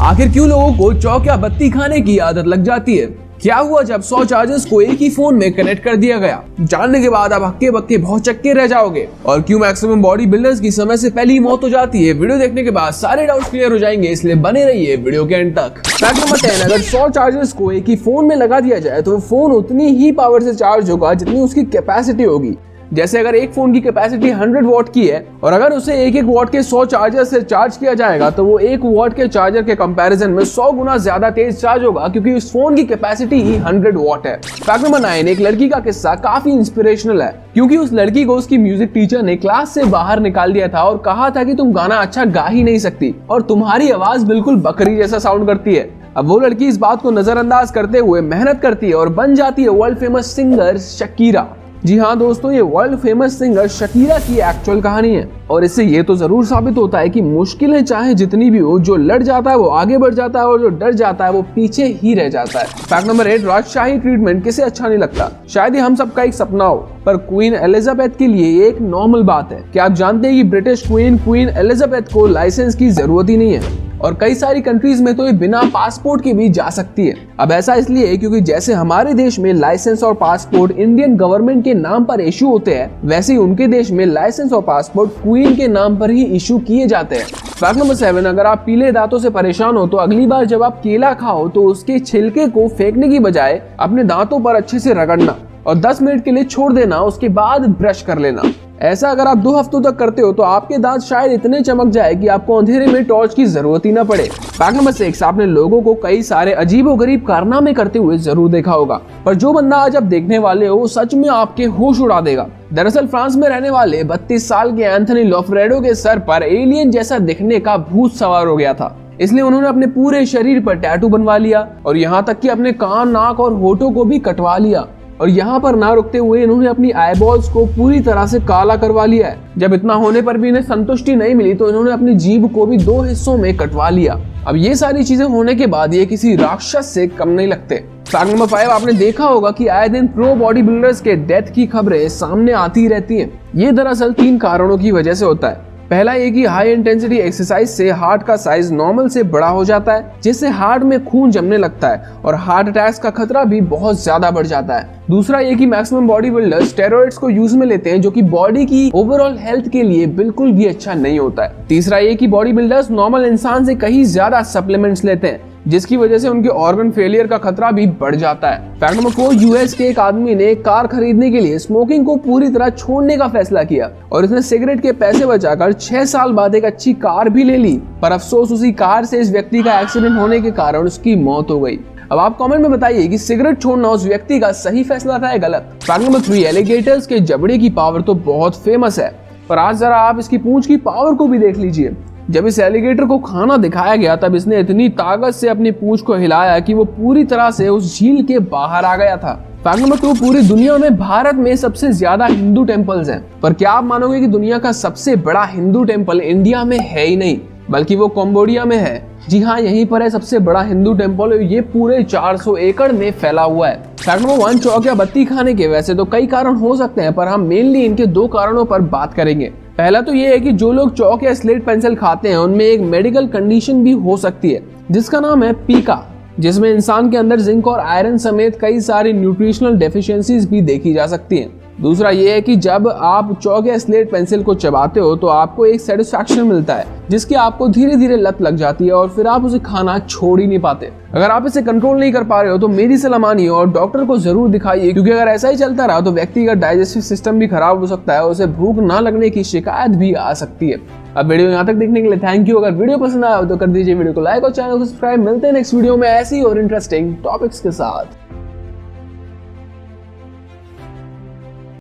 आखिर क्यों लोगों को चौक या बत्ती खाने की आदत लग जाती है? क्या हुआ जब 100 चार्जर्स को एक ही फोन में कनेक्ट कर दिया गया? जानने के बाद आप हक्के बक्के बहुत चक्के रह जाओगे। और क्यों मैक्सिमम बॉडी बिल्डर्स की समय से पहले ही मौत हो जाती है? वीडियो देखने के बाद सारे डाउट्स क्लियर हो जाएंगे, इसलिए बने रहिए वीडियो के एंड तक। फैक्ट नंबर 10, अगर 100 चार्जर्स को एक ही फोन में लगा दिया जाए तो वो फोन उतनी ही पावर से चार्ज होगा जितनी उसकी कैपेसिटी होगी। जैसे अगर एक फोन की कैपेसिटी 100 वॉट की है और अगर उसे 1-1 वॉट के 100 चार्जर से चार्ज किया जाएगा तो वो 1 वॉट के चार्जर के कंपैरिजन में 100 गुना ज्यादा तेज चार्ज होगा, क्योंकि उस फोन की कैपेसिटी ही 100 वॉट है। फैक्ट नंबर 9, एक लड़की का किस्सा काफी इंस्पिरेशनल है, क्योंकि उस लड़की को उसकी म्यूजिक टीचर ने क्लास से बाहर निकाल दिया था और कहा था कि तुम गाना अच्छा गा ही नहीं सकती और तुम्हारी आवाज बिल्कुल बकरी जैसा साउंड करती है। अब वो लड़की इस बात को नजरअंदाज करते हुए मेहनत करती है और बन जाती है वर्ल्ड फेमस सिंगर शकीरा। जी हाँ दोस्तों, ये वर्ल्ड फेमस सिंगर शकीरा की एक्चुअल कहानी है और इससे ये तो जरूर साबित होता है कि मुश्किलें चाहे जितनी भी हो, जो लड़ जाता है वो आगे बढ़ जाता है और जो डर जाता है वो पीछे ही रह जाता है। फैक्ट नंबर 8, राजशाही ट्रीटमेंट किसे अच्छा नहीं लगता? शायद ये हम सबका एक सपना हो, पर क्वीन एलिजाबेथ के लिए ये एक नॉर्मल बात है। क्या आप जानते हैं कि ब्रिटिश क्वीन एलिजाबेथ को लाइसेंस की जरूरत ही नहीं है और कई सारी कंट्रीज में तो ये बिना पासपोर्ट के भी जा सकती है। अब ऐसा इसलिए है क्योंकि जैसे हमारे देश में लाइसेंस और पासपोर्ट इंडियन गवर्नमेंट के नाम पर इशू होते हैं, वैसे ही उनके देश में लाइसेंस और पासपोर्ट क्वीन के नाम पर ही इशू किए जाते हैं। फैक्ट नंबर 7, अगर आप पीले दांतों से परेशान हो तो अगली बार जब आप केला खाओ तो उसके छिलके को फेंकने की बजाय अपने दांतों पर अच्छे से रगड़ना और 10 मिनट के लिए छोड़ देना, उसके बाद ब्रश कर लेना। ऐसा अगर आप 2 हफ्तों तक करते हो तो आपके दांत शायद इतने चमक जाए कि आपको अंधेरे में टॉर्च की जरूरत ही ना पड़े। फैक्ट नंबर 6, आपने लोगों को कई सारे अजीबोगरीब कारनामे करते हुए जरूर देखा होगा, पर जो बंदा आज आप देखने वाले हो वो सच में आपके होश उड़ा देगा। दरअसल फ्रांस में रहने वाले 32 साल के एंथनी लॉफ्रेडो के सर पर एलियन जैसा दिखने का भूत सवार हो गया था, इसलिए उन्होंने अपने पूरे शरीर पर टैटू बनवा लिया और यहाँ तक कि अपने कान, नाक और होठों को भी कटवा लिया। और यहाँ पर ना रुकते हुए इन्होंने अपनी आईबॉल्स को पूरी तरह से काला करवा लिया है। जब इतना होने पर भी इन्हें संतुष्टि नहीं मिली तो इन्होंने अपनी जीभ को भी 2 हिस्सों में कटवा लिया। अब ये सारी चीजें होने के बाद ये किसी राक्षस से कम नहीं लगते। फैक्ट नंबर 5, आपने देखा होगा कि आए दिन प्रो बॉडी बिल्डर्स के डेथ की खबरें सामने आती रहती हैं। ये दरअसल 3 कारणों की वजह से होता है। पहला ये कि हाई इंटेंसिटी एक्सरसाइज से हार्ट का साइज नॉर्मल से बड़ा हो जाता है, जिससे हार्ट में खून जमने लगता है और हार्ट अटैक्स का खतरा भी बहुत ज्यादा बढ़ जाता है। दूसरा ये कि मैक्सिमम बॉडी बिल्डर्स स्टेरॉइड्स को यूज में लेते हैं, जो कि बॉडी की ओवरऑल हेल्थ के लिए बिल्कुल भी अच्छा नहीं होता है। तीसरा ये कि बॉडी बिल्डर्स नॉर्मल इंसान से कहीं ज्यादा सप्लीमेंट्स लेते हैं, जिसकी वजह से उनके ऑर्गन फेलियर का खतरा भी बढ़ जाता है। फैक्ट नंबर 4, यूएस के एक आदमी ने कार खरीदने के लिए स्मोकिंग को पूरी तरह छोड़ने का फैसला किया और उसने सिगरेट के पैसे बचाकर 6 साल बाद एक अच्छी कार भी ले ली, पर अफसोस उसी कार से इस व्यक्ति का एक्सीडेंट होने के कारण उसकी मौत हो गई। अब आप कमेंट में बताइए कि सिगरेट छोड़ना उस व्यक्ति का सही फैसला था या गलत। फैक्ट नंबर 3, एलिगेटर्स के जबड़े की पावर तो बहुत फेमस है, पर आज जरा आप इसकी पूंछ की पावर को भी देख लीजिए। जब इस एलिगेटर को खाना दिखाया गया तब इसने इतनी ताकत से अपनी पूंछ को हिलाया कि वो पूरी तरह से उस झील के बाहर आ गया था। फैक्ट नंबर 2, पूरी दुनिया में भारत में सबसे ज्यादा हिंदू टेम्पल्स हैं, पर क्या आप मानोगे कि दुनिया का सबसे बड़ा हिंदू टेम्पल इंडिया में है ही नहीं, बल्कि वो कंबोडिया में है। जी हाँ, यहीं पर है सबसे बड़ा हिंदू टेम्पल, ये पूरे 400 एकड़ में फैला हुआ है। फैक्ट नंबर 1, चौक या बत्ती खाने के वैसे तो कई कारण हो सकते हैं, पर हम मेनली इनके 2 कारणों पर बात करेंगे। पहला तो ये है कि जो लोग चौक या स्लेट पेंसिल खाते हैं उनमें एक मेडिकल कंडीशन भी हो सकती है जिसका नाम है पीका, जिसमें इंसान के अंदर जिंक और आयरन समेत कई सारी न्यूट्रिशनल डेफिशिएंसीज भी देखी जा सकती हैं। दूसरा ये है कि जब आप चौक या स्लेट पेंसिल को चबाते हो तो आपको एक सेटिस्फैक्शन मिलता है, जिसकी आपको धीरे धीरे लत लग जाती है और फिर आप उसे खाना छोड़ ही नहीं पाते। अगर आप इसे कंट्रोल नहीं कर पा रहे हो तो मेरी सलाह मानिए और डॉक्टर को जरूर दिखाइए, क्योंकि अगर ऐसा ही चलता रहा तो व्यक्ति का डाइजेस्टिव सिस्टम भी खराब हो सकता है और उसे भूख ना लगने की शिकायत भी आ सकती है। अब वीडियो यहाँ तक देखने के लिए थैंक यू। अगर वीडियो पसंद आया तो कर दीजिए वीडियो को लाइक और चैनल को सब्सक्राइब। मिलते हैं नेक्स्ट वीडियो में ऐसी और इंटरेस्टिंग टॉपिक्स के साथ।